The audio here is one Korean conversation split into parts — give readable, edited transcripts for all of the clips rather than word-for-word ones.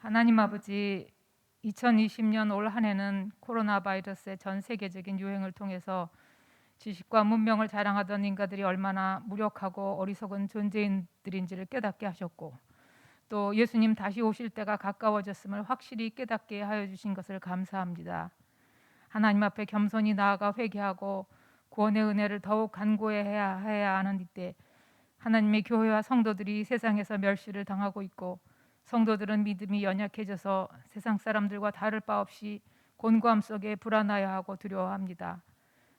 하나님 아버지, 2020년 올 한 해는 코로나 바이러스의 전 세계적인 유행을 통해서 지식과 문명을 자랑하던 인간들이 얼마나 무력하고 어리석은 존재인들인지를 깨닫게 하셨고, 또 예수님 다시 오실 때가 가까워졌음을 확실히 깨닫게 하여 주신 것을 감사합니다. 하나님 앞에 겸손히 나아가 회개하고 구원의 은혜를 더욱 간구해 해야 하는 이때, 하나님의 교회와 성도들이 세상에서 멸시를 당하고 있고, 성도들은 믿음이 연약해져서 세상 사람들과 다를 바 없이 곤고함 속에 불안하여하고 두려워합니다.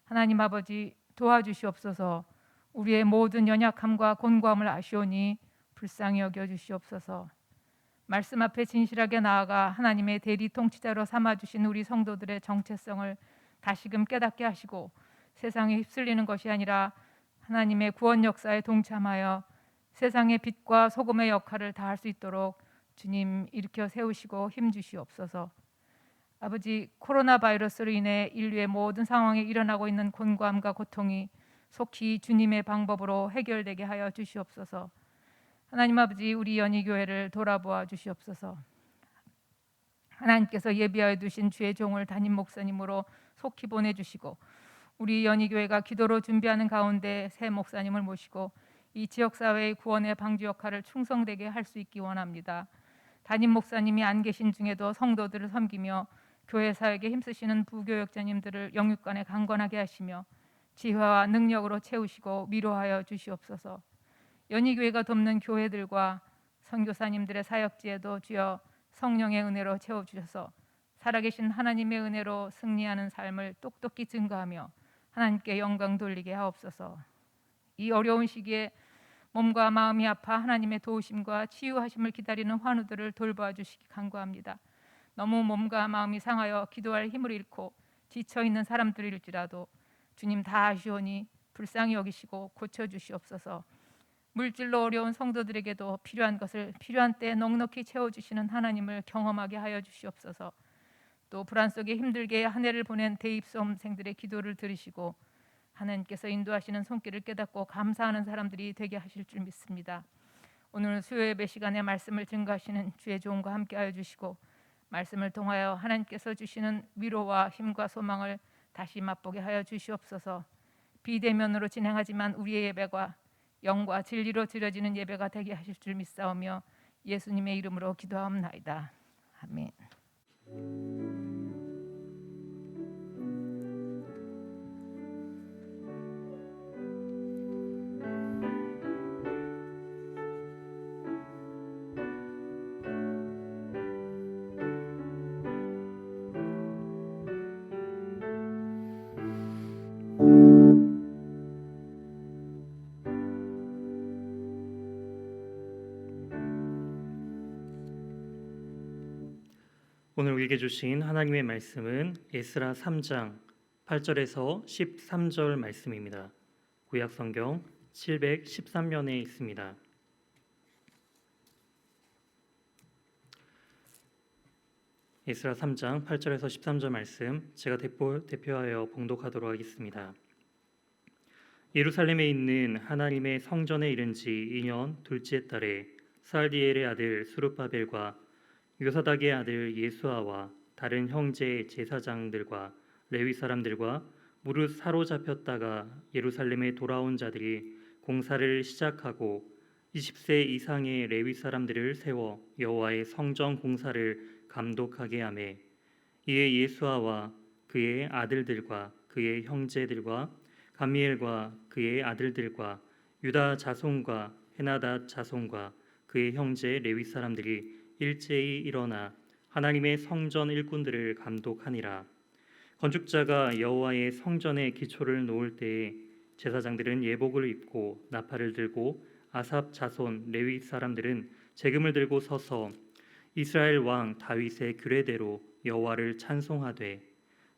하나님 아버지, 도와주시옵소서. 우리의 모든 연약함과 곤고함을 아시오니 불쌍히 여겨 주시옵소서. 말씀 앞에 진실하게 나아가 하나님의 대리 통치자로 삼아주신 우리 성도들의 정체성을 다시금 깨닫게 하시고, 세상에 휩쓸리는 것이 아니라 하나님의 구원 역사에 동참하여 세상의 빛과 소금의 역할을 다할 수 있도록 주님 일으켜 세우시고 힘주시옵소서. 아버지, 코로나 바이러스로 인해 인류의 모든 상황에 일어나고 있는 곤고함과 고통이 속히 주님의 방법으로 해결되게 하여 주시옵소서. 하나님 아버지, 우리 연희교회를 돌아보아 주시옵소서. 하나님께서 예비하여 두신 주의 종을 담임 목사님으로 속히 보내주시고, 우리 연희교회가 기도로 준비하는 가운데 새 목사님을 모시고 이 지역사회의 구원의 방주 역할을 충성되게 할 수 있기 원합니다. 담임 목사님이 안 계신 중에도 성도들을 섬기며 교회 사역에 힘쓰시는 부교역자님들을 영육간에 강건하게 하시며 지혜와 능력으로 채우시고 위로하여 주시옵소서. 연희교회가 돕는 교회들과 선교사님들의 사역지에도 주여 성령의 은혜로 채워주셔서 살아계신 하나님의 은혜로 승리하는 삶을 똑똑히 증거하며 하나님께 영광 돌리게 하옵소서. 이 어려운 시기에 몸과 마음이 아파 하나님의 도우심과 치유하심을 기다리는 환우들을 돌봐 주시기 간구합니다. 너무 몸과 마음이 상하여 기도할 힘을 잃고 지쳐 있는 사람들일지라도 주님 다 아시오니 불쌍히 여기시고 고쳐 주시옵소서. 물질로 어려운 성도들에게도 필요한 것을 필요한 때에 넉넉히 채워 주시는 하나님을 경험하게 하여 주시옵소서. 또 불안 속에 힘들게 한 해를 보낸 대입 수험생들의 기도를 들으시고 하나님께서 인도하시는 손길을 깨닫고 감사하는 사람들이 되게 하실 줄 믿습니다. 오늘 수요 예배 시간에 말씀을 증거하시는 주의 종과 함께하여 주시고, 말씀을 통하여 하나님께서 주시는 위로와 힘과 소망을 다시 맛보게 하여 주시옵소서. 비대면으로 진행하지만 우리의 예배가 영과 진리로 드려지는 예배가 되게 하실 줄 믿사오며 예수님의 이름으로 기도하옵나이다. 아멘. 오늘 우리에게 주신 하나님의 말씀은 에스라 3장 8절에서 13절 말씀입니다. 구약 성경 713면에 있습니다. 에스라 3장 8절에서 13절 말씀 제가 대표하여 봉독하도록 하겠습니다. 예루살렘에 있는 하나님의 성전에 이른 지 2년 둘째 달에 스알디엘의 아들 스룹바벨과 요사닥의 아들 예수아와 다른 형제 제사장들과 레위 사람들과 무릇 사로잡혔다가 예루살렘에 돌아온 자들이 공사를 시작하고 20세 이상의 레위 사람들을 세워 여호와의 성전 공사를 감독하게 하매, 이에 예수아와 그의 아들들과 그의 형제들과 감미엘과 그의 아들들과 유다 자손과 헤나닷 자손과 그의 형제 레위 사람들이 일제히 일어나 하나님의 성전 일꾼들을 감독하니라. 건축자가 여호와의 성전의 기초를 놓을 때에 제사장들은 예복을 입고 나팔을 들고 아삽 자손 레위 사람들은 재금을 들고 서서 이스라엘 왕 다윗의 규례대로 여호와를 찬송하되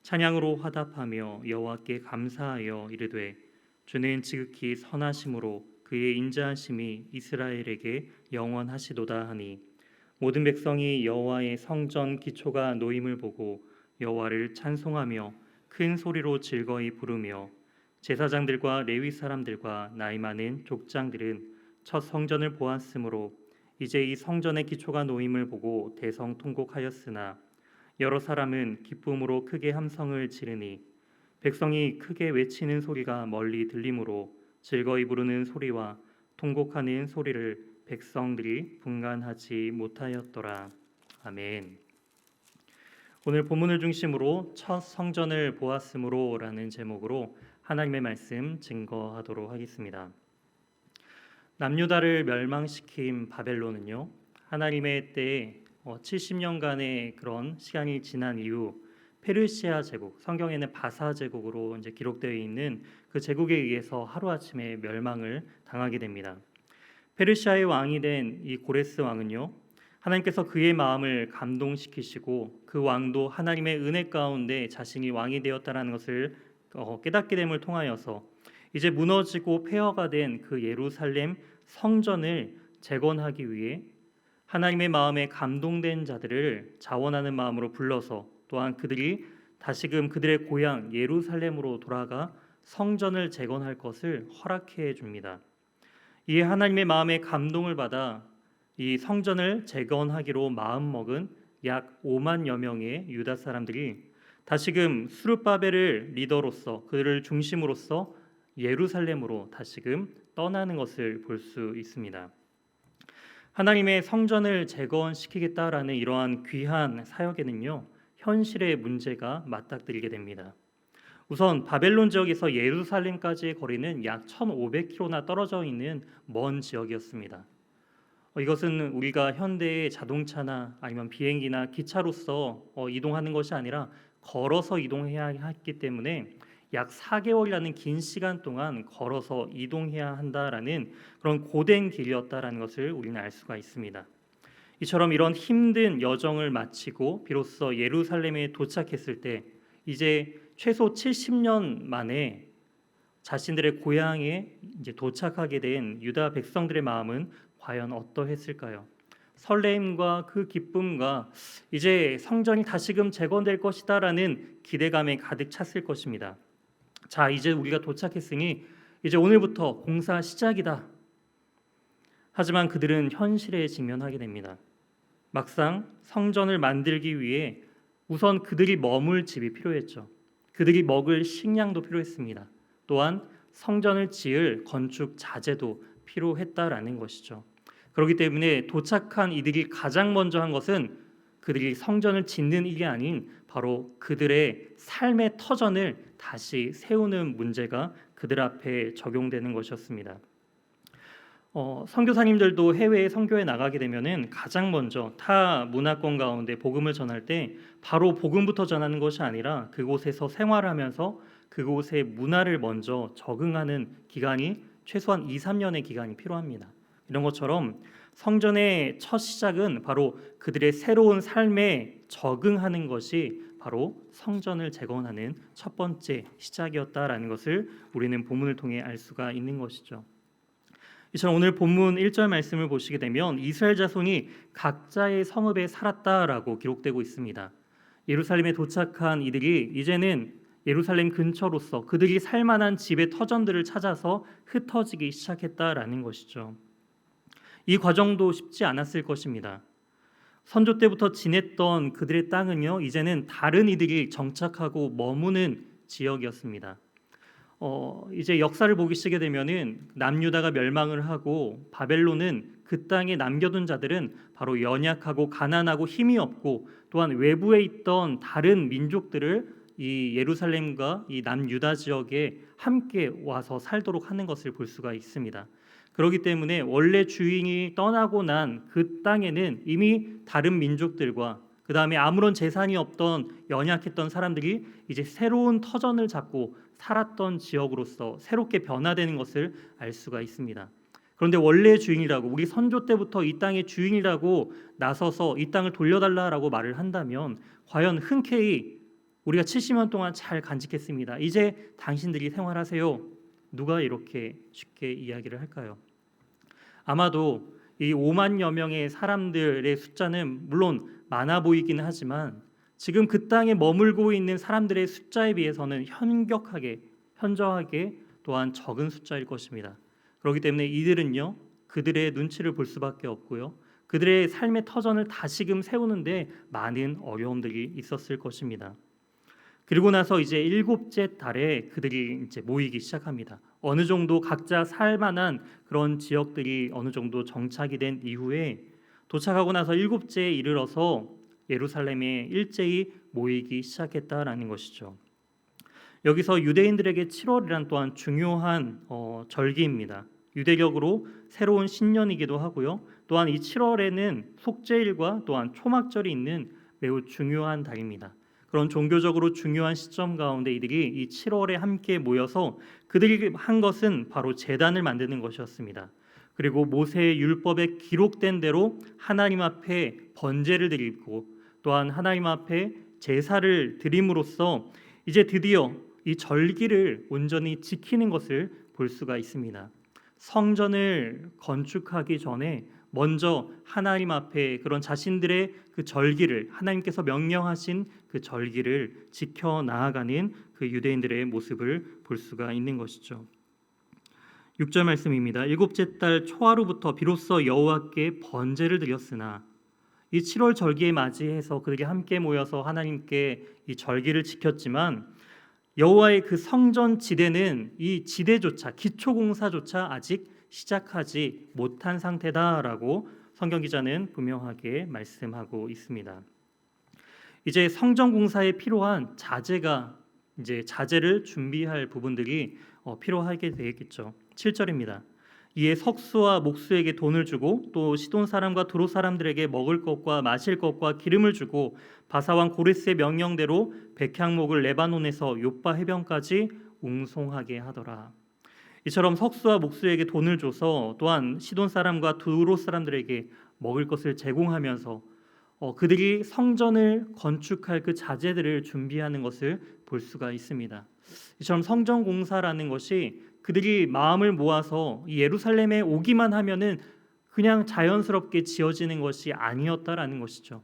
찬양으로 화답하며 여호와께 감사하여 이르되 주는 지극히 선하심으로 그의 인자하심이 이스라엘에게 영원하시도다 하니, 모든 백성이 여호와의 성전 기초가 놓임을 보고 여호와를 찬송하며 큰 소리로 즐거이 부르며, 제사장들과 레위 사람들과 나이 많은 족장들은 첫 성전을 보았으므로 이제 이 성전의 기초가 놓임을 보고 대성통곡하였으나 여러 사람은 기쁨으로 크게 함성을 지르니 백성이 크게 외치는 소리가 멀리 들리므로 즐거이 부르는 소리와 통곡하는 소리를 백성들이 분간하지 못하였더라. 아멘. 오늘 본문을 중심으로 첫 성전을 보았으므로라는 제목으로 하나님의 말씀 증거하도록 하겠습니다. 남유다를 멸망시킨 바벨론은요, 하나님의 때에 70년간의 그런 시간이 지난 이후 페르시아 제국, 성경에는 바사 제국으로 이제 기록되어 있는 그 제국에 의해서 하루아침에 멸망을 당하게 됩니다. 페르시아의 왕이 된 이 고레스 왕은요, 하나님께서 그의 마음을 감동시키시고 그 왕도 하나님의 은혜 가운데 자신이 왕이 되었다라는 것을 깨닫게 됨을 통하여서 이제 무너지고 폐허가 된 그 예루살렘 성전을 재건하기 위해 하나님의 마음에 감동된 자들을 자원하는 마음으로 불러서 또한 그들이 다시금 그들의 고향 예루살렘으로 돌아가 성전을 재건할 것을 허락해 줍니다. 이에 하나님의 마음에 감동을 받아 이 성전을 재건하기로 마음먹은 약 5만여 명의 유다 사람들이 다시금 스룹바벨을 리더로서 그를 중심으로서 예루살렘으로 다시금 떠나는 것을 볼 수 있습니다. 하나님의 성전을 재건시키겠다라는 이러한 귀한 사역에는요, 현실의 문제가 맞닥뜨리게 됩니다. 우선 바벨론 지역에서 예루살렘까지의 거리는 약 1,500km나 떨어져 있는 먼 지역이었습니다. 이것은 우리가 현대의 자동차나 아니면 비행기나 기차로서 이동하는 것이 아니라 걸어서 이동해야 했기 때문에 약 4개월이라는 긴 시간 동안 걸어서 이동해야 한다라는 그런 고된 길이었다라는 것을 우리는 알 수가 있습니다. 이처럼 이런 힘든 여정을 마치고 비로소 예루살렘에 도착했을 때 이제 최소 70년 만에 자신들의 고향에 이제 도착하게 된 유다 백성들의 마음은 과연 어떠했을까요? 설렘과 그 기쁨과 이제 성전이 다시금 재건될 것이다라는 기대감에 가득 찼을 것입니다. 자, 이제 우리가 도착했으니 이제 오늘부터 공사 시작이다. 하지만 그들은 현실에 직면하게 됩니다. 막상 성전을 만들기 위해 우선 그들이 머물 집이 필요했죠. 그들이 먹을 식량도 필요했습니다. 또한 성전을 지을 건축 자재도 필요했다라는 것이죠. 그렇기 때문에 도착한 이들이 가장 먼저 한 것은 그들이 성전을 짓는 일이 아닌 바로 그들의 삶의 터전을 다시 세우는 문제가 그들 앞에 적용되는 것이었습니다. 선교사님들도 해외에 선교에 나가게 되면은 가장 먼저 타 문화권 가운데 복음을 전할 때 바로 복음부터 전하는 것이 아니라 그곳에서 생활하면서 그곳의 문화를 먼저 적응하는 기간이 최소한 2-3년의 기간이 필요합니다. 이런 것처럼 성전의 첫 시작은 바로 그들의 새로운 삶에 적응하는 것이 바로 성전을 재건하는 첫 번째 시작이었다라는 것을 우리는 본문을 통해 알 수가 있는 것이죠. 이처럼 오늘 본문 1절 말씀을 보시게 되면 이스라엘 자손이 각자의 성읍에 살았다라고 기록되고 있습니다. 예루살렘에 도착한 이들이 이제는 예루살렘 근처로서 그들이 살만한 집의 터전들을 찾아서 흩어지기 시작했다라는 것이죠. 이 과정도 쉽지 않았을 것입니다. 선조 때부터 지냈던 그들의 땅은요, 이제는 다른 이들이 정착하고 머무는 지역이었습니다. 이제 역사를 보기 시작하게 되면은 남유다가 멸망을 하고 바벨론은 그 땅에 남겨둔 자들은 바로 연약하고 가난하고 힘이 없고 또한 외부에 있던 다른 민족들을 이 예루살렘과 이 남유다 지역에 함께 와서 살도록 하는 것을 볼 수가 있습니다. 그렇기 때문에 원래 주인이 떠나고 난 그 땅에는 이미 다른 민족들과 그 다음에 아무런 재산이 없던 연약했던 사람들이 이제 새로운 터전을 잡고 살았던 지역으로서 새롭게 변화되는 것을 알 수가 있습니다. 그런데 원래 주인이라고 우리 선조 때부터 이 땅의 주인이라고 나서서 이 땅을 돌려달라라고 말을 한다면 과연 흔쾌히 우리가 70년 동안 잘 간직했습니다. 이제 당신들이 생활하세요. 누가 이렇게 쉽게 이야기를 할까요? 아마도 이 5만여 명의 사람들의 숫자는 물론 많아 보이기는 하지만 지금 그 땅에 머물고 있는 사람들의 숫자에 비해서는 현저하게 또한 적은 숫자일 것입니다. 그렇기 때문에 이들은요, 그들의 눈치를 볼 수밖에 없고요. 그들의 삶의 터전을 다시금 세우는데 많은 어려움들이 있었을 것입니다. 그리고 나서 이제 일곱째 달에 그들이 이제 모이기 시작합니다. 어느 정도 각자 살 만한 그런 지역들이 어느 정도 정착이 된 이후에 도착하고 나서 일곱째에 이르러서 예루살렘에 일제히 모이기 시작했다라는 것이죠. 여기서 유대인들에게 7월이란 또한 중요한 절기입니다. 유대격으로 새로운 신년이기도 하고요. 또한 이 7월에는 속죄일과 또한 초막절이 있는 매우 중요한 달입니다. 그런 종교적으로 중요한 시점 가운데 이들이 이 7월에 함께 모여서 그들이 한 것은 바로 제단을 만드는 것이었습니다. 그리고 모세의 율법에 기록된 대로 하나님 앞에 번제를 드리고 또한 하나님 앞에 제사를 드림으로써 이제 드디어 이 절기를 온전히 지키는 것을 볼 수가 있습니다. 성전을 건축하기 전에 먼저 하나님 앞에 그런 자신들의 그 절기를 하나님께서 명령하신 그 절기를 지켜 나아가는 그 유대인들의 모습을 볼 수가 있는 것이죠. 6절 말씀입니다. 일곱째 달 초하루부터 비로소 여호와께 번제를 드렸으나 이 7월 절기에 맞이해서 그들이 함께 모여서 하나님께 이 절기를 지켰지만 여호와의 그 성전 지대는 이 지대조차 기초 공사조차 아직 시작하지 못한 상태다라고 성경 기자는 분명하게 말씀하고 있습니다. 이제 성전 공사에 필요한 자재를 준비할 부분들이 필요하게 되겠죠. 7절입니다. 이에 석수와 목수에게 돈을 주고 또 시돈 사람과 두로 사람들에게 먹을 것과 마실 것과 기름을 주고 바사왕 고레스의 명령대로 백향목을 레바논에서 요빠 해변까지 웅송하게 하더라. 이처럼 석수와 목수에게 돈을 줘서 또한 시돈 사람과 두로 사람들에게 먹을 것을 제공하면서 그들이 성전을 건축할 그 자재들을 준비하는 것을 볼 수가 있습니다. 이처럼 성전 공사라는 것이 그들이 마음을 모아서 예루살렘에 오기만 하면은 그냥 자연스럽게 지어지는 것이 아니었다라는 것이죠.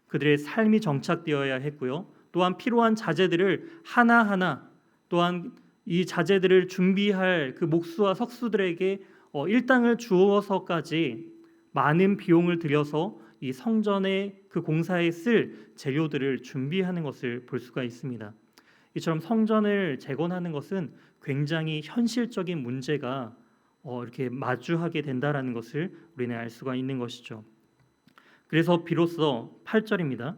그들의 삶이 정착되어야 했고요. 또한 필요한 자재들을 하나하나 또한 이 자재들을 준비할 그 목수와 석수들에게 일당을 주어서까지 많은 비용을 들여서 이 성전의 그 공사에 쓸 재료들을 준비하는 것을 볼 수가 있습니다. 이처럼 성전을 재건하는 것은 굉장히 현실적인 문제가 이렇게 마주하게 된다라는 것을 우리는 알 수가 있는 것이죠. 그래서 비로소 8절입니다.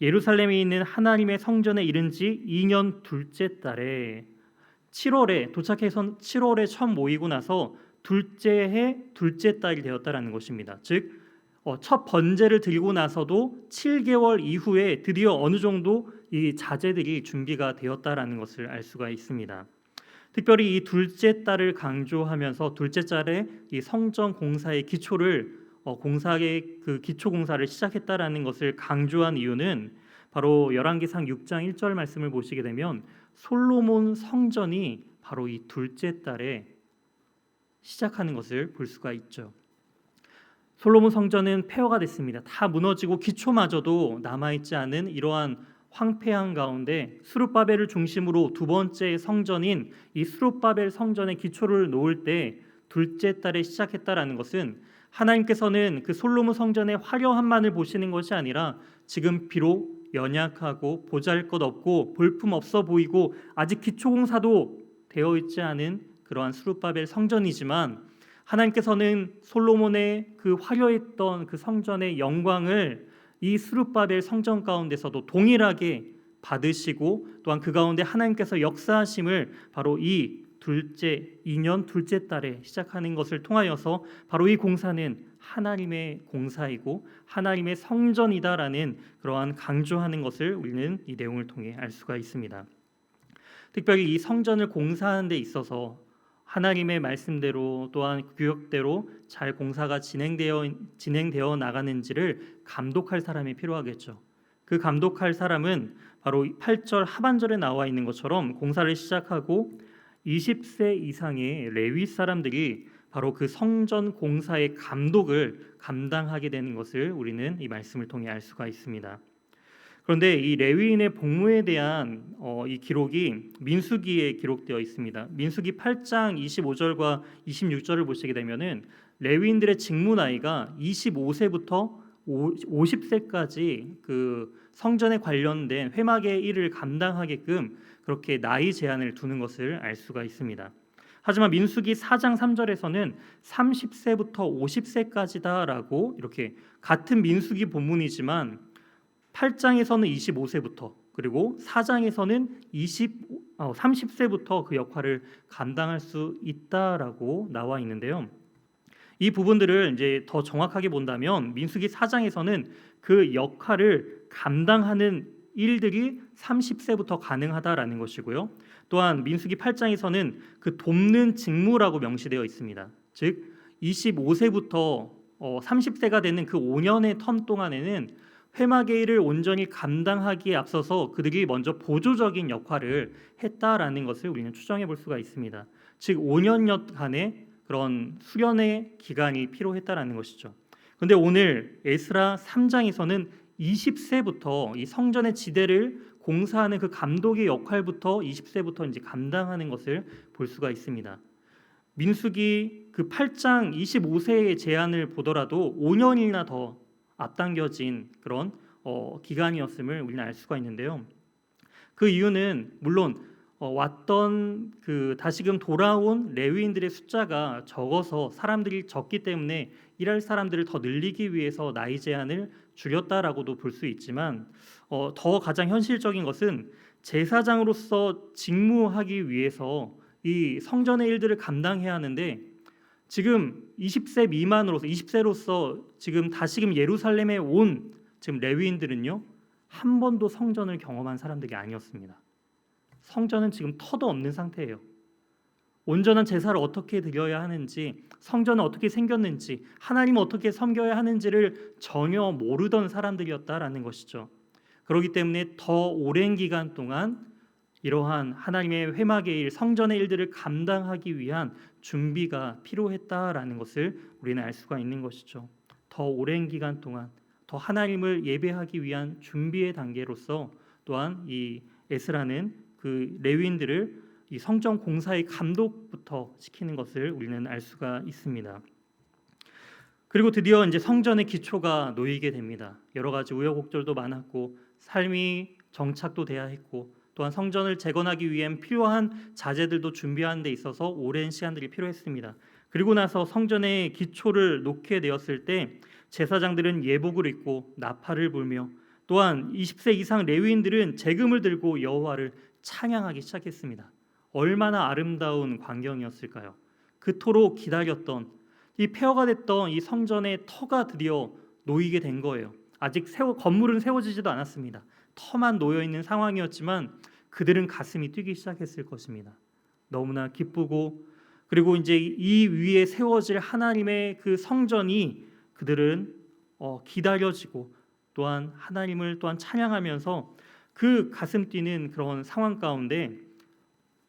예루살렘에 있는 하나님의 성전에 이른 지 2년 둘째 달에 7월에 도착해서 7월에 처음 모이고 나서 둘째 해 둘째 달이 되었다라는 것입니다. 즉 첫 번제를 드리고 나서도 7개월 이후에 드디어 어느 정도 이 자재들이 준비가 되었다라는 것을 알 수가 있습니다. 특별히 이 둘째 달을 강조하면서 둘째 달에 이 성전 공사의 기초를 공사의 그 기초 공사를 시작했다라는 것을 강조한 이유는 바로 열왕기상 6장 1절 말씀을 보시게 되면 솔로몬 성전이 바로 이 둘째 달에 시작하는 것을 볼 수가 있죠. 솔로몬 성전은 폐허가 됐습니다. 다 무너지고 기초마저도 남아있지 않은 이러한 황폐한 가운데 스룹바벨을 중심으로 두 번째 성전인 이 스룹바벨 성전의 기초를 놓을 때 둘째 달에 시작했다라는 것은 하나님께서는 그 솔로몬 성전의 화려함만을 보시는 것이 아니라 지금 비록 연약하고 보잘것없고 볼품없어 보이고 아직 기초공사도 되어 있지 않은 그러한 스룹바벨 성전이지만 하나님께서는 솔로몬의 그 화려했던 그 성전의 영광을 이 스룹바벨 성전 가운데서도 동일하게 받으시고 또한 그 가운데 하나님께서 역사하심을 바로 이 2년 둘째 달에 시작하는 것을 통하여서 바로 이 공사는 하나님의 공사이고 하나님의 성전이다라는 그러한 강조하는 것을 우리는 이 내용을 통해 알 수가 있습니다. 특별히 이 성전을 공사하는 데 있어서 하나님의 말씀대로 또한 규격대로 잘 공사가 진행되어 나가는지를 감독할 사람이 필요하겠죠. 그 감독할 사람은 바로 8절 하반절에 나와 있는 것처럼 공사를 시작하고 20세 이상의 레위 사람들이 바로 그 성전 공사의 감독을 감당하게 되는 것을 우리는 이 말씀을 통해 알 수가 있습니다. 그런데 이 레위인의 복무에 대한 이 기록이 민수기에 기록되어 있습니다. 민수기 8장 25절과 26절을 보시게 되면은 레위인들의 직무 나이가 25세부터 50세까지 그 성전에 관련된 회막의 일을 감당하게끔 그렇게 나이 제한을 두는 것을 알 수가 있습니다. 하지만 민수기 4장 3절에서는 30세부터 50세까지다라고 이렇게 같은 민수기 본문이지만 8장에서는 25세부터 그리고 4장에서는 30세부터 그 역할을 감당할 수 있다라고 나와 있는데요. 이 부분들을 이제 더 정확하게 본다면 민수기 4장에서는 그 역할을 감당하는 일들이 30세부터 가능하다라는 것이고요. 또한 민수기 8장에서는 그 돕는 직무라고 명시되어 있습니다. 즉 25세부터 30세가 되는 그 5년의 텀 동안에는 회막의 일을 온전히 감당하기에 앞서서 그들이 먼저 보조적인 역할을 했다라는 것을 우리는 추정해 볼 수가 있습니다. 즉 5년여간의 그런 수련의 기간이 필요했다라는 것이죠. 그런데 오늘 에스라 3장에서는 20세부터 이 성전의 지대를 공사하는 그 감독의 역할부터 20세부터 이제 감당하는 것을 볼 수가 있습니다. 민수기 그 8장 25세의 제한을 보더라도 5년이나 더 앞당겨진 그런 기간이었음을 우리는 알 수가 있는데요. 그 이유는 물론 왔던 그 다시금 돌아온 레위인들의 숫자가 적어서 사람들이 적기 때문에 일할 사람들을 더 늘리기 위해서 나이 제한을 줄였다라고도 볼 수 있지만 더 가장 현실적인 것은 제사장으로서 직무하기 위해서 이 성전의 일들을 감당해야 하는데 지금 20세 미만으로서 20세로서 지금 다시금 예루살렘에 온 지금 레위인들은요 한 번도 성전을 경험한 사람들이 아니었습니다. 성전은 지금 터도 없는 상태예요. 온전한 제사를 어떻게 드려야 하는지, 성전은 어떻게 생겼는지, 하나님을 어떻게 섬겨야 하는지를 전혀 모르던 사람들이었다라는 것이죠. 그렇기 때문에 더 오랜 기간 동안 이러한 하나님의 회막의 일, 성전의 일들을 감당하기 위한 준비가 필요했다라는 것을 우리는 알 수가 있는 것이죠. 더 오랜 기간 동안 더 하나님을 예배하기 위한 준비의 단계로서 또한 이 에스라는 그 레위인들을 이 성전 공사의 감독부터 시키는 것을 우리는 알 수가 있습니다. 그리고 드디어 이제 성전의 기초가 놓이게 됩니다. 여러 가지 우여곡절도 많았고 삶이 정착도 돼야 했고 또한 성전을 재건하기 위한 필요한 자재들도 준비하는 데 있어서 오랜 시간들이 필요했습니다. 그리고 나서 성전의 기초를 놓게 되었을 때 제사장들은 예복을 입고 나팔을 불며 또한 20세 이상 레위인들은 제금을 들고 여호와를 찬양하기 시작했습니다. 얼마나 아름다운 광경이었을까요? 그토록 기다렸던 이 폐허가 됐던 이 성전의 터가 드디어 놓이게 된 거예요. 아직 건물은 세워지지도 않았습니다. 터만 놓여 있는 상황이었지만 그들은 가슴이 뛰기 시작했을 것입니다. 너무나 기쁘고 그리고 이제 이 위에 세워질 하나님의 그 성전이 그들은 기다려지고 또한 하나님을 또한 찬양하면서 그 가슴 뛰는 그런 상황 가운데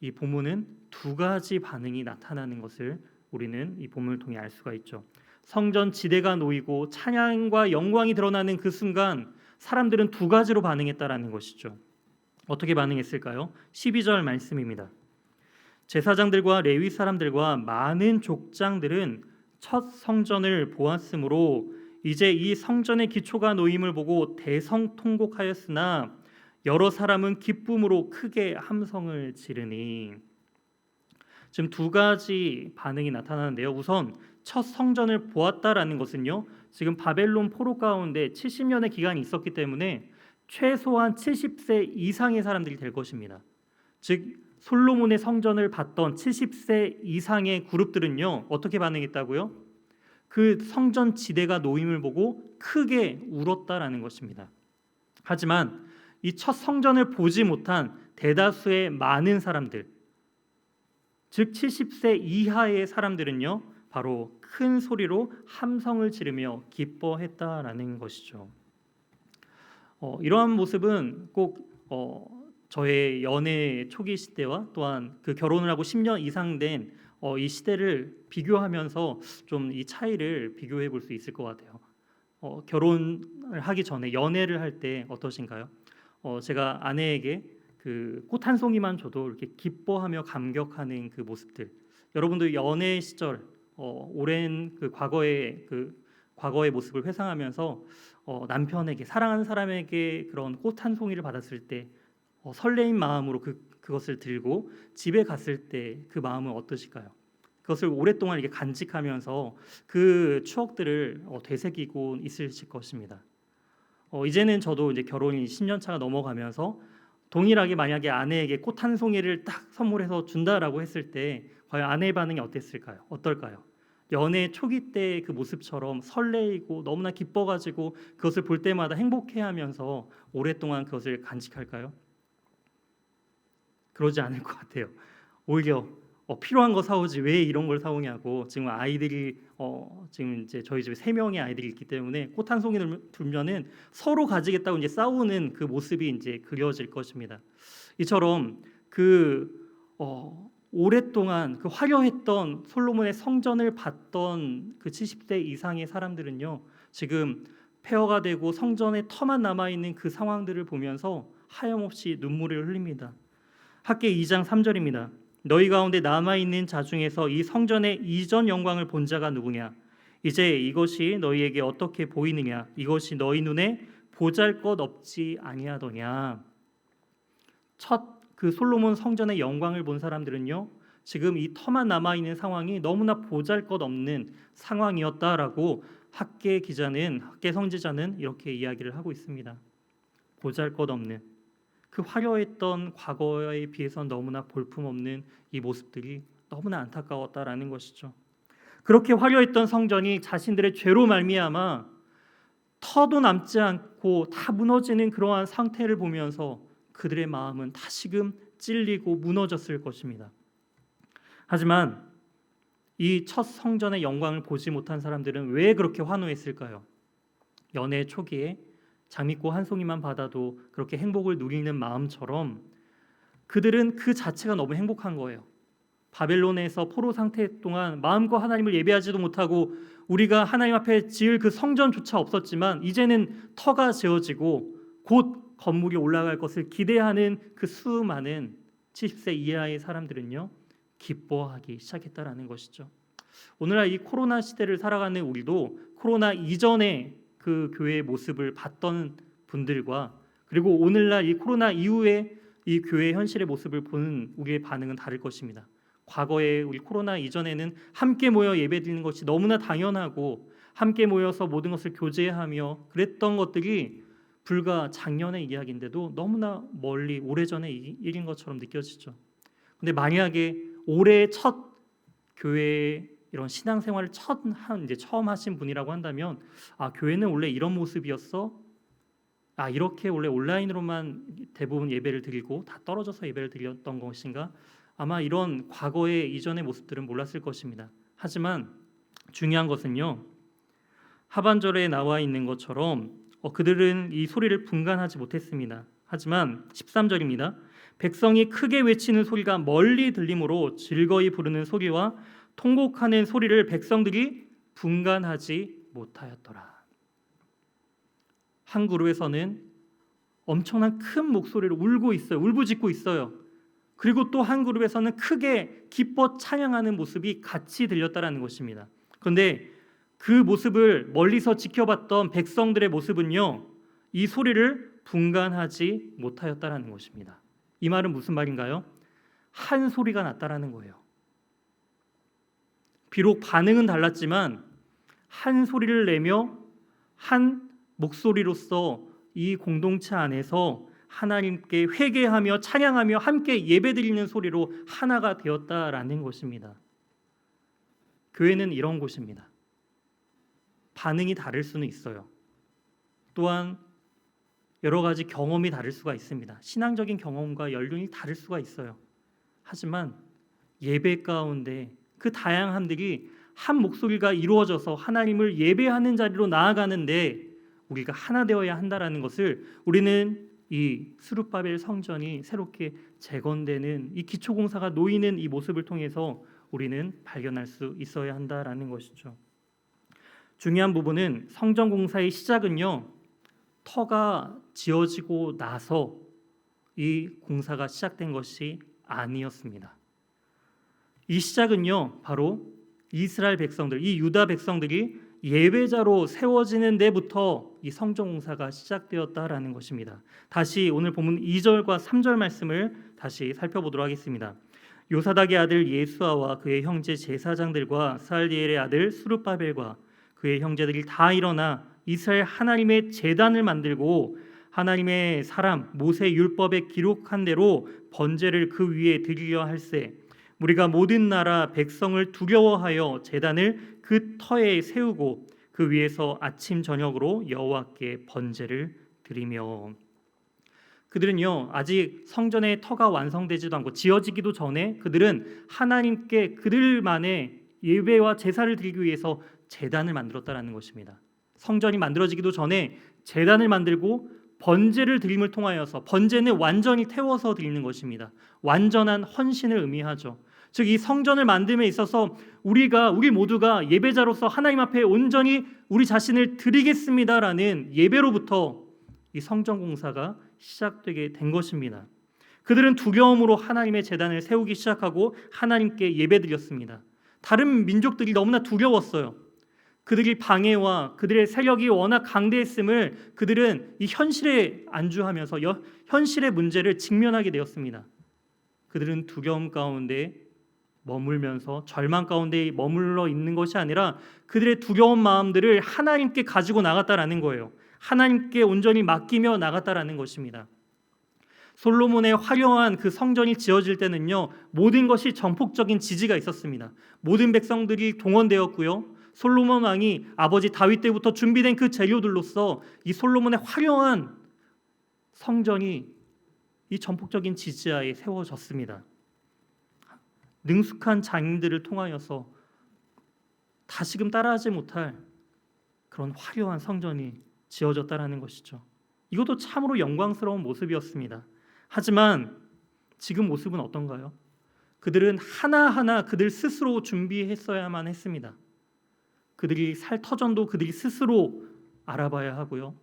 이 본문은 두 가지 반응이 나타나는 것을 우리는 이 본문을 통해 알 수가 있죠. 성전 지대가 놓이고 찬양과 영광이 드러나는 그 순간 사람들은 두 가지로 반응했다라는 것이죠. 어떻게 반응했을까요? 12절 말씀입니다. 제사장들과 레위 사람들과 많은 족장들은 첫 성전을 보았으므로 이제 이 성전의 기초가 놓임을 보고 대성통곡하였으나 여러 사람은 기쁨으로 크게 함성을 지르니. 지금 두 가지 반응이 나타나는데요. 우선 첫 성전을 보았다라는 것은요. 지금 바벨론 포로 가운데 70년의 기간이 있었기 때문에 최소한 70세 이상의 사람들이 될 것입니다. 즉 솔로몬의 성전을 봤던 70세 이상의 그룹들은요. 어떻게 반응했다고요? 그 성전 지대가 놓임을 보고 크게 울었다라는 것입니다. 하지만 이 첫 성전을 보지 못한 대다수의 많은 사람들, 즉 70세 이하의 사람들은요, 바로 큰 소리로 함성을 지르며 기뻐했다라는 것이죠. 이러한 모습은 꼭 저의 연애 초기 시대와 또한 그 결혼을 하고 10년 이상 된 이 시대를 비교하면서 좀 이 차이를 비교해 볼 수 있을 것 같아요. 결혼을 하기 전에 연애를 할 때 어떠신가요? 제가 아내에게 그 꽃 한 송이만 줘도 이렇게 기뻐하며 감격하는 그 모습들. 여러분도 연애 시절 오랜 그 과거의 모습을 회상하면서 남편에게 사랑하는 사람에게 그런 꽃 한 송이를 받았을 때 설레인 마음으로 그것을 들고 집에 갔을 때 그 마음은 어떠실까요? 그것을 오랫동안 이렇게 간직하면서 그 추억들을 되새기고 있으실 것입니다. 이제는 저도 이제 결혼이 10년 차가 넘어가면서 동일하게 만약에 아내에게 꽃 한 송이를 딱 선물해서 준다라고 했을 때 과연 아내의 반응이 어땠을까요? 어떨까요? 연애 초기 때 그 모습처럼 설레이고 너무나 기뻐가지고 그것을 볼 때마다 행복해하면서 오랫동안 그것을 간직할까요? 그러지 않을 것 같아요. 오히려 필요한 거 사오지 왜 이런 걸 사오냐고. 지금 아이들이 지금 이제 저희 집에 3명의 아이들이 있기 때문에 꽃 한 송이를 두면은 서로 가지겠다고 이제 싸우는 그 모습이 이제 그려질 것입니다. 이처럼 오랫동안 그 화려했던 솔로몬의 성전을 봤던 그 70대 이상의 사람들은요, 지금 폐허가 되고 성전에 터만 남아 있는 그 상황들을 보면서 하염없이 눈물을 흘립니다. 학계 2장 3절입니다. 너희 가운데 남아있는 자 중에서 이 성전의 이전 영광을 본 자가 누구냐? 이제 이것이 너희에게 어떻게 보이느냐? 이것이 너희 눈에 보잘것없지 아니하더냐? 첫 그 솔로몬 성전의 영광을 본 사람들은요, 지금 이 터만 남아있는 상황이 너무나 보잘것없는 상황이었다라고 학계 성지자는 이렇게 이야기를 하고 있습니다. 보잘것없는, 그 화려했던 과거에 비해서 너무나 볼품없는 이 모습들이 너무나 안타까웠다라는 것이죠. 그렇게 화려했던 성전이 자신들의 죄로 말미암아 터도 남지 않고 다 무너지는 그러한 상태를 보면서 그들의 마음은 다시금 찔리고 무너졌을 것입니다. 하지만 이 첫 성전의 영광을 보지 못한 사람들은 왜 그렇게 환호했을까요? 연애 초기에 장미꽃 한 송이만 받아도 그렇게 행복을 누리는 마음처럼 그들은 그 자체가 너무 행복한 거예요. 바벨론에서 포로 상태 동안 마음껏 하나님을 예배하지도 못하고 우리가 하나님 앞에 지을 그 성전조차 없었지만 이제는 터가 지어지고 곧 건물이 올라갈 것을 기대하는 그 수많은 70세 이하의 사람들은요, 기뻐하기 시작했다라는 것이죠. 오늘날 이 코로나 시대를 살아가는 우리도 코로나 이전에 그 교회의 모습을 봤던 분들과 그리고 오늘날 이 코로나 이후에 이 교회의 현실의 모습을 보는 우리의 반응은 다를 것입니다. 과거에 우리 코로나 이전에는 함께 모여 예배드리는 것이 너무나 당연하고 함께 모여서 모든 것을 교제하며 그랬던 것들이 불과 작년의 이야기인데도 너무나 멀리 오래전의 일인 것처럼 느껴지죠. 근데 만약에 올해 첫 교회 이런 신앙생활을 처음 하신 분이라고 한다면 교회는 원래 이런 모습이었어? 이렇게 원래 온라인으로만 대부분 예배를 드리고 다 떨어져서 예배를 드렸던 것인가? 아마 이런 과거의 이전의 모습들은 몰랐을 것입니다. 하지만 중요한 것은요, 하반절에 나와 있는 것처럼 그들은 이 소리를 분간하지 못했습니다. 하지만 13절입니다. 백성이 크게 외치는 소리가 멀리 들리므로 즐거이 부르는 소리와 통곡하는 소리를 백성들이 분간하지 못하였더라. 한 그룹에서는 엄청난 큰 목소리로 울고 있어요. 울부짖고 있어요. 그리고 또 한 그룹에서는 크게 기뻐 찬양하는 모습이 같이 들렸다라는 것입니다. 그런데 그 모습을 멀리서 지켜봤던 백성들의 모습은요, 이 소리를 분간하지 못하였다라는 것입니다. 이 말은 무슨 말인가요? 한 소리가 났다라는 거예요. 비록 반응은 달랐지만 한 소리를 내며 한 목소리로서 이 공동체 안에서 하나님께 회개하며 찬양하며 함께 예배드리는 소리로 하나가 되었다라는 것입니다. 교회는 이런 곳입니다. 반응이 다를 수는 있어요. 또한 여러 가지 경험이 다를 수가 있습니다. 신앙적인 경험과 연륜이 다를 수가 있어요. 하지만 예배 가운데 그 다양함들이 한 목소리가 이루어져서 하나님을 예배하는 자리로 나아가는데 우리가 하나 되어야 한다라는 것을 우리는 이 스룹바벨 성전이 새롭게 재건되는 이 기초공사가 놓이는 이 모습을 통해서 우리는 발견할 수 있어야 한다라는 것이죠. 중요한 부분은 성전 공사의 시작은요, 터가 지어지고 나서 이 공사가 시작된 것이 아니었습니다. 이 시작은요, 바로 이스라엘 백성들, 이 유다 백성들이 예배자로 세워지는 데부터 이 성전공사가 시작되었다라는 것입니다. 다시 오늘 본문 2절과 3절 말씀을 다시 살펴보도록 하겠습니다. 요사닥의 아들 예수아와 그의 형제 제사장들과 스알디엘의 아들 수르바벨과 그의 형제들이 다 일어나 이스라엘 하나님의 제단을 만들고 하나님의 사람 모세 율법에 기록한 대로 번제를 그 위에 드리려 할세 우리가 모든 나라 백성을 두려워하여 제단을 그 터에 세우고 그 위에서 아침 저녁으로 여호와께 번제를 드리며. 그들은요 아직 성전의 터가 완성되지도 않고 지어지기도 전에 그들은 하나님께 그들만의 예배와 제사를 드리기 위해서 제단을 만들었다라는 것입니다. 성전이 만들어지기도 전에 제단을 만들고 번제를 드림을 통하여서, 번제는 완전히 태워서 드리는 것입니다. 완전한 헌신을 의미하죠. 즉 이 성전을 만듦에 있어서 우리 모두가 예배자로서 하나님 앞에 온전히 우리 자신을 드리겠습니다라는 예배로부터 이 성전 공사가 시작되게 된 것입니다. 그들은 두려움으로 하나님의 제단을 세우기 시작하고 하나님께 예배드렸습니다. 다른 민족들이 너무나 두려웠어요. 그들이 방해와 그들의 세력이 워낙 강대했음을 그들은 이 현실에 안주하면서 현실의 문제를 직면하게 되었습니다. 그들은 두려움 가운데 머물면서 절망 가운데 머물러 있는 것이 아니라 그들의 두려운 마음들을 하나님께 가지고 나갔다라는 거예요. 하나님께 온전히 맡기며 나갔다라는 것입니다. 솔로몬의 화려한 그 성전이 지어질 때는요 모든 것이 전폭적인 지지가 있었습니다. 모든 백성들이 동원되었고요. 솔로몬 왕이 아버지 다윗 때부터 준비된 그 재료들로서 이 솔로몬의 화려한 성전이 이 전폭적인 지지하에 세워졌습니다. 능숙한 장인들을 통하여서 다시금 따라하지 못할 그런 화려한 성전이 지어졌다라는 것이죠. 이것도 참으로 영광스러운 모습이었습니다. 하지만 지금 모습은 어떤가요? 그들은 하나하나 그들 스스로 준비했어야만 했습니다. 그들이 살 터전도 그들이 스스로 알아봐야 하고요.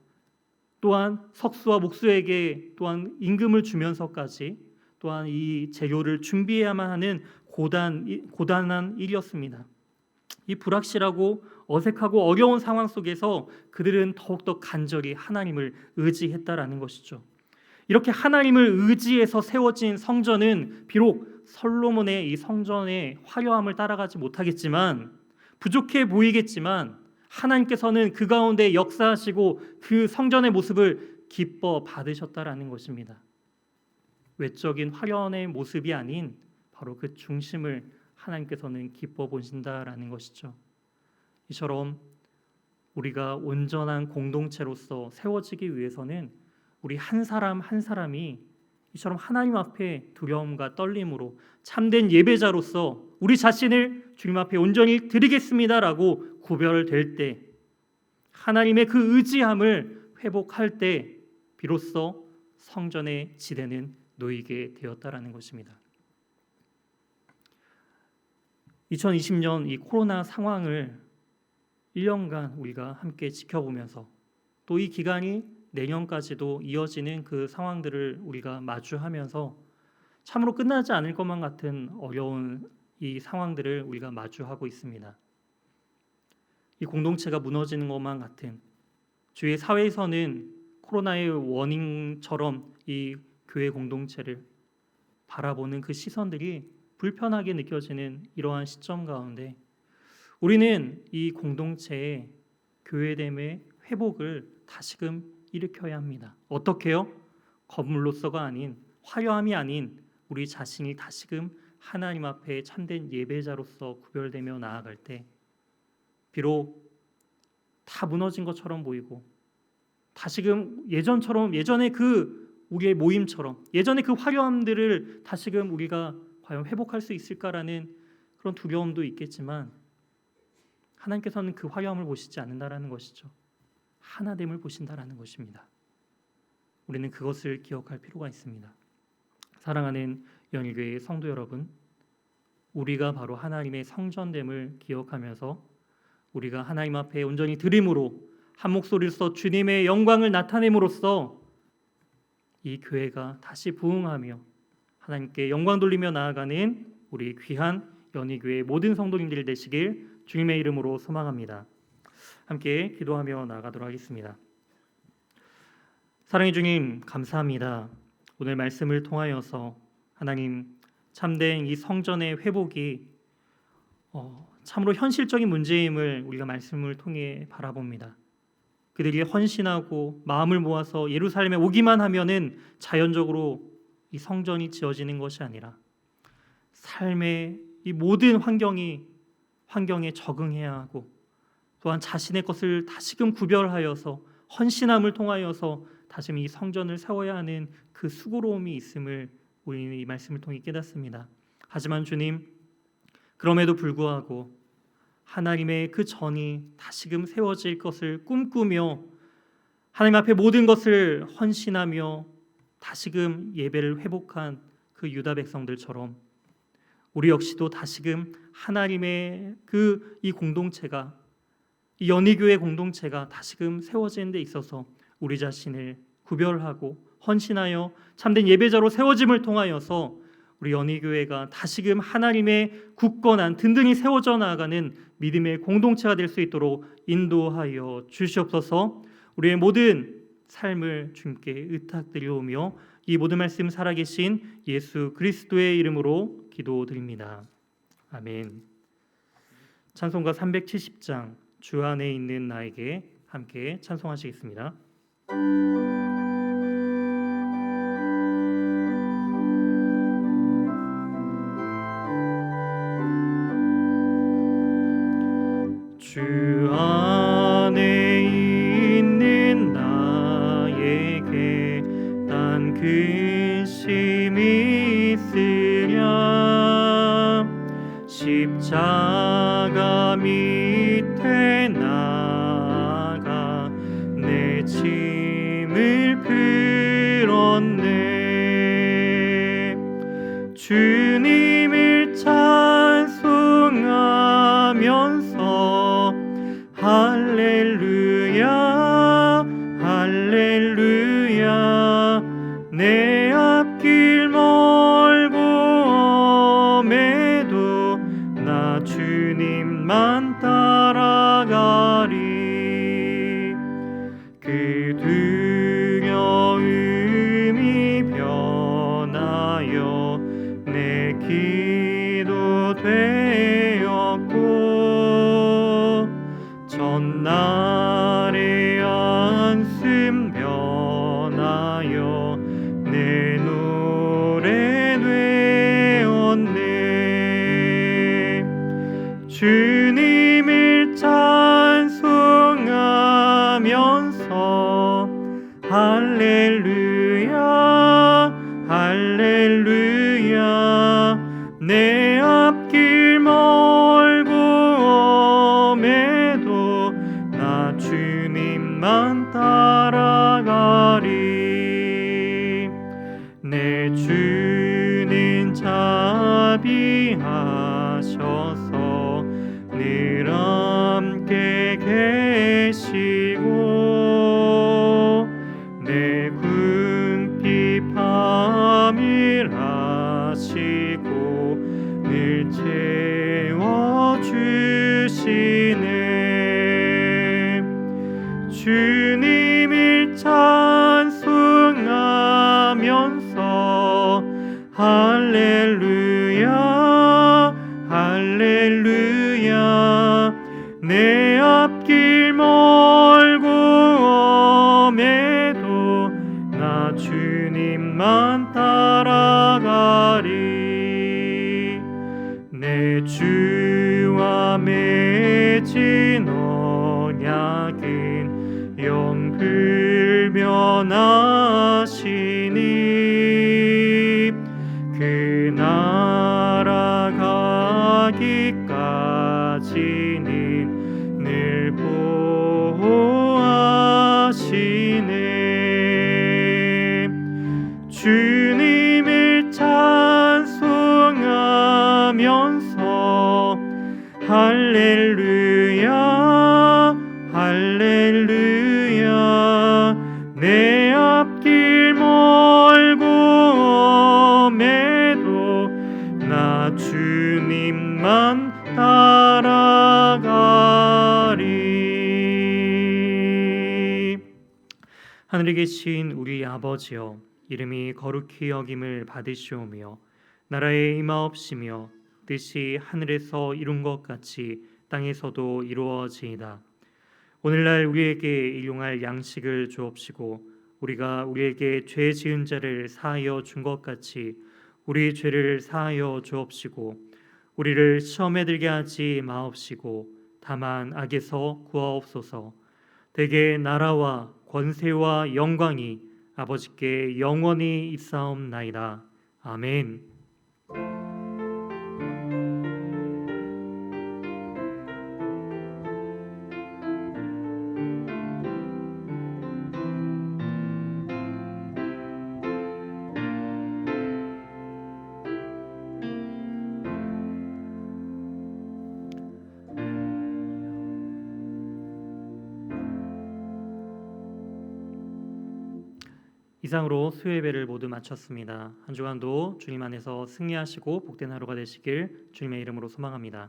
또한 석수와 목수에게 또한 임금을 주면서까지 또한 이 재료를 준비해야만 하는 고단한 일이었습니다. 이 불확실하고 어색하고 어려운 상황 속에서 그들은 더욱더 간절히 하나님을 의지했다라는 것이죠. 이렇게 하나님을 의지해서 세워진 성전은 비록 솔로몬의 이 성전의 화려함을 따라가지 못하겠지만 부족해 보이겠지만 하나님께서는 그 가운데 역사하시고 그 성전의 모습을 기뻐 받으셨다라는 것입니다. 외적인 화려함의 모습이 아닌 바로 그 중심을 하나님께서는 기뻐 보신다라는 것이죠. 이처럼 우리가 온전한 공동체로서 세워지기 위해서는 우리 한 사람 한 사람이 이처럼 하나님 앞에 두려움과 떨림으로 참된 예배자로서 우리 자신을 주님 앞에 온전히 드리겠습니다라고 구별될 때, 하나님의 그 의지함을 회복할 때 비로소 성전의 지대는 놓이게 되었다라는 것입니다. 2020년 이 코로나 상황을 1년간 우리가 함께 지켜보면서 또 이 기간이 내년까지도 이어지는 그 상황들을 우리가 마주하면서 참으로 끝나지 않을 것만 같은 어려운 이 상황들을 우리가 마주하고 있습니다. 이 공동체가 무너지는 것만 같은, 주의 사회에서는 코로나의 원인처럼 이 교회 공동체를 바라보는 그 시선들이 불편하게 느껴지는 이러한 시점 가운데 우리는 이 공동체의 교회됨의 회복을 다시금 일으켜야 합니다. 어떻게요? 건물로서가 아닌, 화려함이 아닌 우리 자신이 다시금 하나님 앞에 참된 예배자로서 구별되며 나아갈 때 비록 다 무너진 것처럼 보이고 다시금 예전의 그 우리의 모임처럼 예전의 그 화려함들을 다시금 우리가 과연 회복할 수 있을까라는 그런 두려움도 있겠지만 하나님께서는 그 화려함을 보시지 않는다라는 것이죠. 하나됨을 보신다라는 것입니다. 우리는 그것을 기억할 필요가 있습니다. 사랑하는 연일교회 성도 여러분, 우리가 바로 하나님의 성전됨을 기억하면서 우리가 하나님 앞에 온전히 드림으로 한 목소리로서 주님의 영광을 나타냄으로써 이 교회가 다시 부흥하며 하나님께 영광 돌리며 나아가는 우리 귀한 연희교회 모든 성도님들 되시길 주님의 이름으로 소망합니다. 함께 기도하며 나아가도록 하겠습니다. 사랑의 주님, 감사합니다. 오늘 말씀을 통하여서 하나님 참된 이 성전의 회복이 참으로 현실적인 문제임을 우리가 말씀을 통해 바라봅니다. 그들이 헌신하고 마음을 모아서 예루살렘에 오기만 하면은 자연적으로 이 성전이 지어지는 것이 아니라 삶의 이 모든 환경에 적응해야 하고 또한 자신의 것을 다시금 구별하여서 헌신함을 통하여서 다시 이 성전을 세워야 하는 그 수고로움이 있음을 우리는 이 말씀을 통해 깨닫습니다. 하지만 주님, 그럼에도 불구하고 하나님의 그 전이 다시금 세워질 것을 꿈꾸며 하나님 앞에 모든 것을 헌신하며 다시금 예배를 회복한 그 유다 백성들처럼 우리 역시도 다시금 하나님의 이 공동체가, 이 연희교회 공동체가 다시금 세워지는 데 있어서 우리 자신을 구별하고 헌신하여 참된 예배자로 세워짐을 통하여서 우리 연희교회가 다시금 하나님의 굳건한 든든히 세워져 나아가는 믿음의 공동체가 될 수 있도록 인도하여 주시옵소서. 우리의 모든 삶을 주님께 의탁드리오며 이 모든 말씀 살아계신 예수 그리스도의 이름으로 기도드립니다. 아멘. 찬송가 370장 주 안에 있는 나에게 함께 찬송하시겠습니다. 주 안에 있는 나에게 단 근심이 있으랴 십자가 밑에 나가 내 짐을 풀었네. 주님을 찬송하면서 할렐루야 할렐루야 내 앞길 멀고 엄해도 나 주님만 따라가리. 그 두려움이 변하여 내 기도 되었고 전날의 안심 변하여 내 노래 되었네. 주님을 찬송하면서 할렐루야 할렐루야 내 앞길 멀고 엄해도 나 주님만 따라가리. 내 주는 자비하셔서 늘 함께 계시고 내 궁핍 함일하시고 늘 채워주시네. 주님을 찬송하면서 할렐루야 할렐루야 내 앞길 멀고 엄해도 나 주님만 따라가리. 내 주와 맺은 언약은 영불 변하시니 그 나라 가기까지는 늘 보호하시네. 주님을 찬송하면서 할렐루야 할렐루야 내 앞길 멀고 엄해도 나 주님만 하늘에 계신 우리 아버지여, 이름이 거룩히 여김을 받으시오며 나라의 임하옵시며 뜻이 하늘에서 이룬 것 같이 땅에서도 이루어지이다. 오늘날 우리에게 일용할 양식을 주옵시고 우리가 우리에게 죄 지은 자를 사하여 준 것 같이 우리 죄를 사하여 주옵시고 우리를 시험에 들게 하지 마옵시고 다만 악에서 구하옵소서. 대개 나라와 권세와 영광이 아버지께 영원히 있사옵나이다. 아멘. 이상으로 수요 예배를 모두 마쳤습니다. 한 주간도 주님 안에서 승리하시고 복된 하루가 되시길 주님의 이름으로 소망합니다.